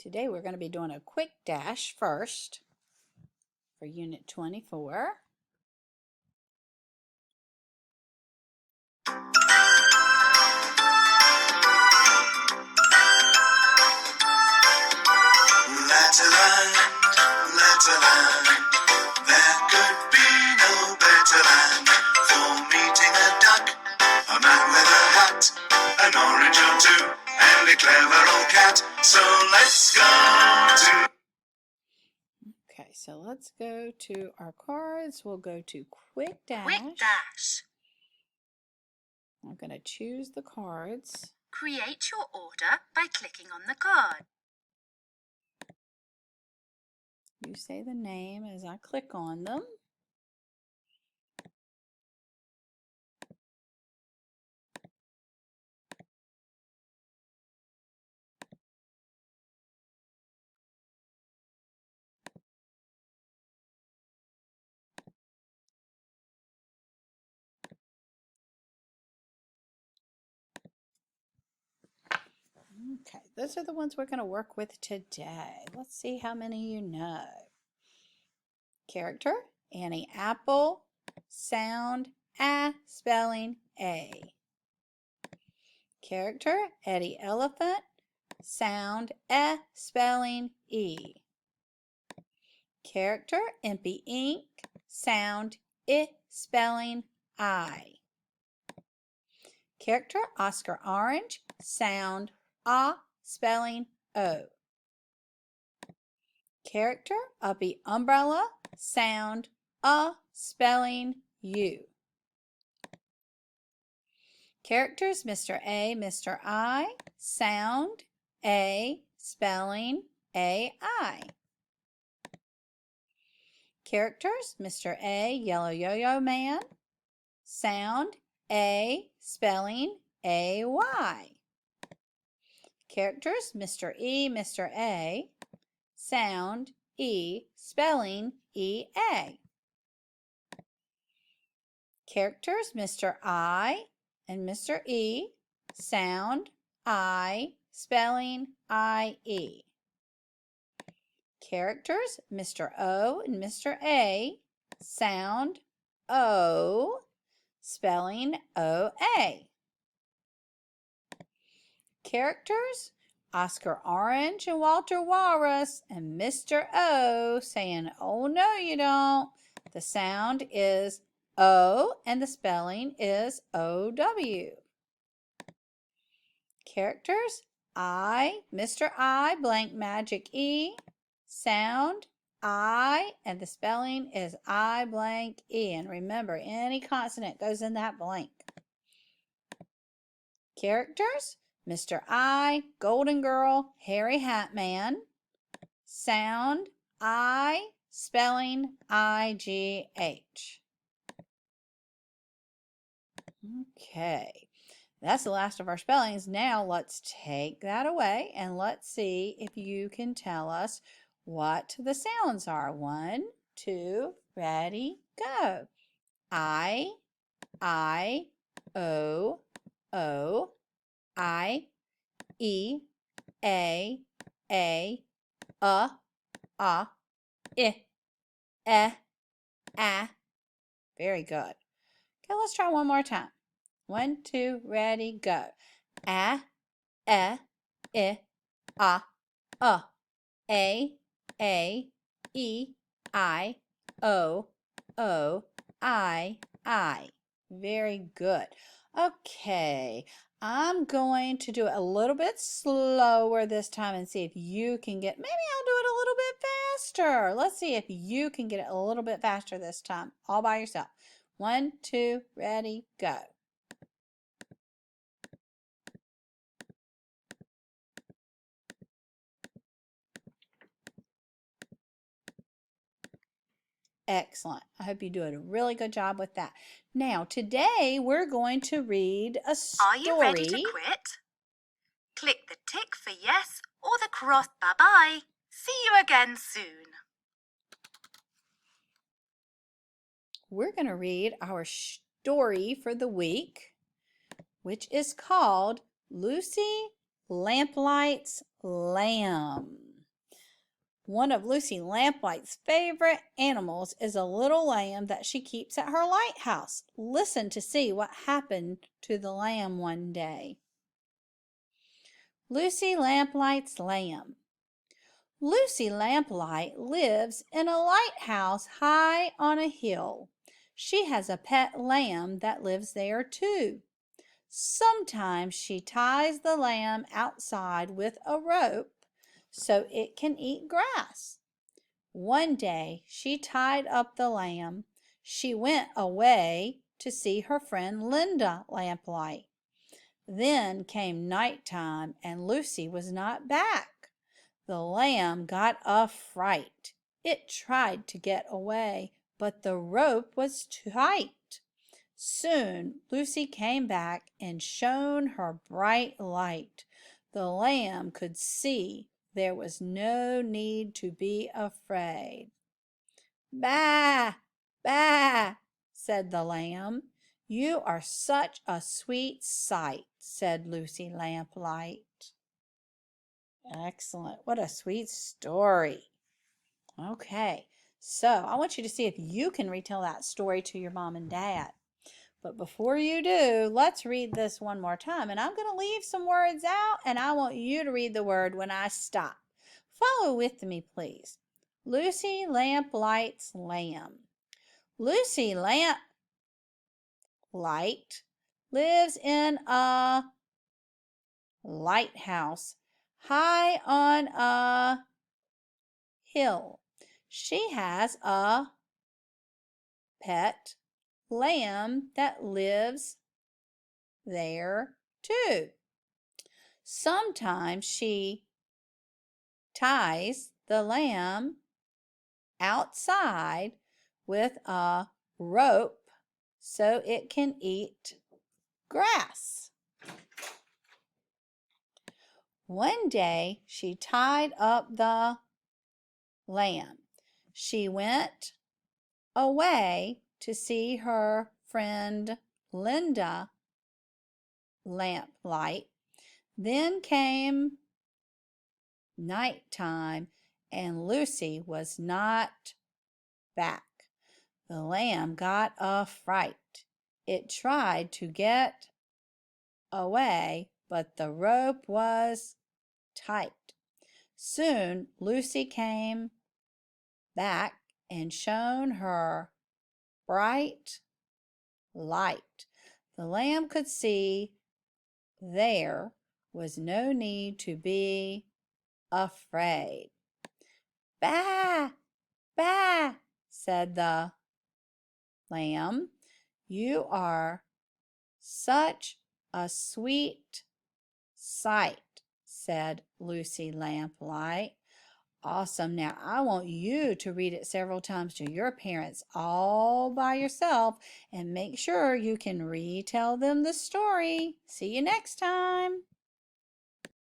Today we're going to be doing a quick dash first for Unit 24. Letterland, Letterland, there could be no better land for meeting a duck, a man with a hat, an orange or two, and a clever old cat. So let's go to... Okay, so let's go to our cards. We'll go to quick dash. Quick dash. I'm going to choose the cards. Create your order by clicking on the card. You say the name as I click on them. Okay, those are the ones we're going to work with today. Let's see how many you know. Character, Annie Apple, sound, spelling, A. Character, Eddie Elephant, sound, spelling, E. Character, Impy Ink, sound, spelling, I. Character, Oscar Orange, sound, spelling, O. Character, Uppy Umbrella, sound, spelling, U. Characters, Mr. A, Mr. I, sound, A, spelling, A-I. Characters, Mr. A, Yellow Yo-Yo Man, sound, A, spelling, A-Y. Characters, Mr. E, Mr. A, sound, E, spelling, E-A. Characters, Mr. I and Mr. E, sound, I, spelling, I-E. Characters, Mr. O and Mr. A, sound, O, spelling, O-A. Characters, Oscar Orange and Walter Walrus and Mr. O saying, oh no you don't. The sound is O and the spelling is O-W. Characters, I, Mr. I, blank magic E, sound, I, and the spelling is I blank E. And remember, any consonant goes in that blank. Characters, Mr. I, Golden Girl, Hairy Hat Man, sound, I, spelling, I-G-H. Okay, that's the last of our spellings. Now let's take that away and let's see if you can tell us what the sounds are. 1, 2, ready, go. I, O, O, I, E, A, I, A. Very good. Okay, let's try one more time. 1, 2, ready, go. A, I, A, E, I, O, I. Very good. Okay, I'm going to do it a little bit slower this time and see if you can get, maybe I'll do it a little bit faster. Let's see if you can get it a little bit faster this time, all by yourself. 1, 2, ready, go. Excellent. I hope you do a really good job with that. Now, today we're going to read a story. Are you ready to quit? Click the tick for yes or the cross bye-bye. See you again soon. We're going to read our story for the week, which is called Lucy Lamplight's Lamb. One of Lucy Lamplight's favorite animals is a little lamb that she keeps at her lighthouse. Listen to see what happened to the lamb one day. Lucy Lamplight's lamb. Lucy Lamplight lives in a lighthouse high on a hill. She has a pet lamb that lives there too. Sometimes she ties the lamb outside with a rope so it can eat grass. One day she tied up the lamb. She went away to see her friend Linda Lamplight. Then came night time and Lucy was not back. The lamb got a fright. It tried to get away, but the rope was tight. Soon Lucy came back and shone her bright light. The lamb could see there was no need to be afraid. "Bah, bah," said the lamb. "You are such a sweet sight," said Lucy Lamplight. Excellent. What a sweet story. Okay, so I want you to see if you can retell that story to your mom and dad. But before you do, let's read this one more time. And I'm going to leave some words out, and I want you to read the word when I stop. Follow with me, please. Lucy Lamplight's lamb. Lucy Lamplight lives in a lighthouse high on a hill. She has a pet lamb that lives there too. Sometimes she ties the lamb outside with a rope so it can eat grass. One day she tied up the lamb. She went away to see her friend Linda Lamplight. Then came night time and Lucy was not back. The lamb got a fright. It tried to get away, but the rope was tight. Soon Lucy came back and shone her bright light. The lamb could see there was no need to be afraid. "Bah, bah," said the lamb. "You are such a sweet sight," said Lucy Lamplight. Awesome. Now, I want you to read it several times to your parents all by yourself and make sure you can retell them the story. See you next time.